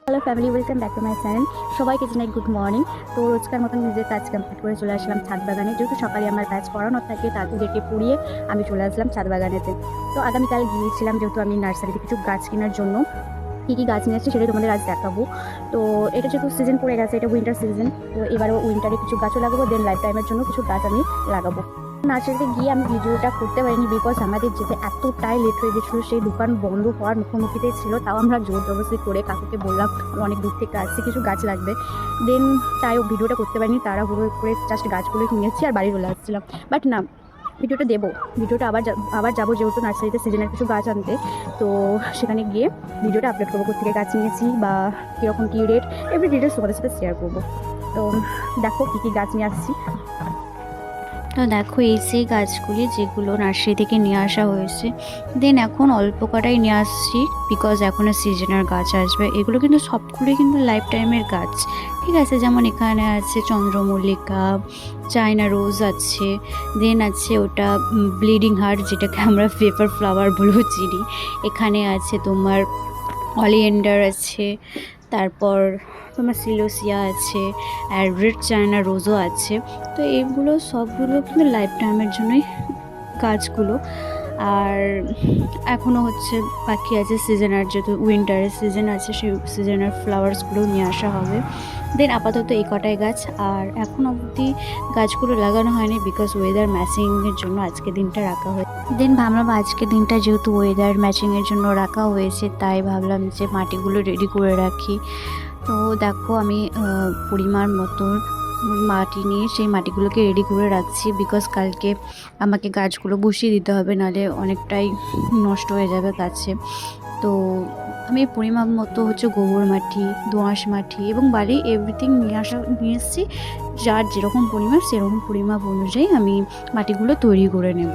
Hello family, welcome back to my channel. সবাইকে জানাই good morning. তো রোজকার মতন নিজের কাজ কমপ্লিট করে চলে আসলাম ছাদ বাগানে। যেহেতু সকালে আমার ব্যাচ পড়ানো থাকে, তাদেরকে পড়িয়ে আমি চলে আসলাম ছাদ বাগানেতে। তো আগামীকাল গিয়েছিলাম, যেহেতু আমি নার্সারিতে কিছু গাছ কেনার জন্য। কী কী গাছ নিয়ে আসছি সেটাই তোমাদের আজ দেখাবো। তো এটা যেহেতু সিজন পড়ে গেছে, এটা উইন্টার সিজন, তো এবারও উইন্টারে কিছু গাছও লাগাবো, দেন লাইফ টাইমের জন্য কিছু গাছ আমি লাগাবো। নার্সারিতে গিয়ে আমি ভিডিওটা করতে পারিনি, বিকজ আমাদের যেতে এতটাই লেট হয়ে গেছিলো। সেই দোকান বন্ধ হওয়ার মুখোমুখিতে ছিল, তাও আমরা জোর জবরদস্তি করে কাকুকে বললাম অনেক দূর থেকে আসছি, কিছু গাছ লাগবে। দেন তাই ভিডিওটা করতে পারিনি, তাড়াহুড়ো করে জাস্ট গাছগুলো নিয়েছি আর বাড়ি চলে আসছিলাম। বাট না, ভিডিওটা দেবো, ভিডিওটা আবার যাবো, যেহেতু নার্সারিতে সিজনের কিছু গাছ আনতে। তো সেখানে গিয়ে ভিডিওটা আপলোড করবো, কোথেকে গাছ নিয়েছি বা কীরকম কী রেট, এভরি ডিটেলস তোমাদের সাথে শেয়ার করবো। তো দেখো কী কী গাছ নিয়ে আসছি। তো দেখো, এই সেই গাছগুলি যেগুলো নার্সারি থেকে নিয়ে আসা হয়েছে। দেন এখন অল্প কটাই নিয়ে আসছি, বিকজ এখনও সিজনের গাছ আসবে। এগুলো কিন্তু সবগুলোই কিন্তু লাইফ টাইমের গাছ, ঠিক আছে। যেমন এখানে আছে চন্দ্রমল্লিকা, চায়না রোজ আছে, দেন আছে ওটা ব্লিডিং হার্ট, যেটাকে আমরা পেপার ফ্লাওয়ার বলেও চিনি। এখানে আছে তোমার অলিয়েন্ডার আছে, তারপর তোমার সিলোসিয়া আছে, আর রেড চায়না রোজও আছে। তো এইগুলো সবগুলো কিন্তু লাইফ টাইমের জন্যই গাছগুলো। আর এখনও হচ্ছে বাকি আছে সিজনার, যেহেতু উইন্টারের সিজন আছে, সেই সিজনার ফ্লাওয়ার্সগুলো নিয়ে আসা হবে। দেন আপাতত এই কটাই গাছ, আর এখন অবধি গাছগুলো লাগানো হয়নি, বিকজ ওয়েদার ম্যাচিংয়ের জন্য আজকে দিনটা রাখা হয়েছে। দেন ভাবলাম আজকে দিনটা যেহেতু ওয়েদার ম্যাচিংয়ের জন্য রাখা হয়েছে, তাই ভাবলাম যে মাটিগুলো রেডি করে রাখি। তো দেখো, আমি পরিমাণ মতো মাটি নিয়ে সেই মাটিগুলোকে রেডি করে রাখছি, বিকজ কালকে আমাকে গাছগুলো বসিয়ে দিতে হবে, নাহলে অনেকটাই নষ্ট হয়ে যাবে গাছে। তো আমি পরিমাণ মতো হচ্ছে গোবর মাটি, দোআঁশ মাটি এবং বালি এভরিথিং নিয়ে এসেছি। যার যেরকম পরিমাপ সেরকম পরিমাপ অনুযায়ী আমি মাটিগুলো তৈরি করে নেব।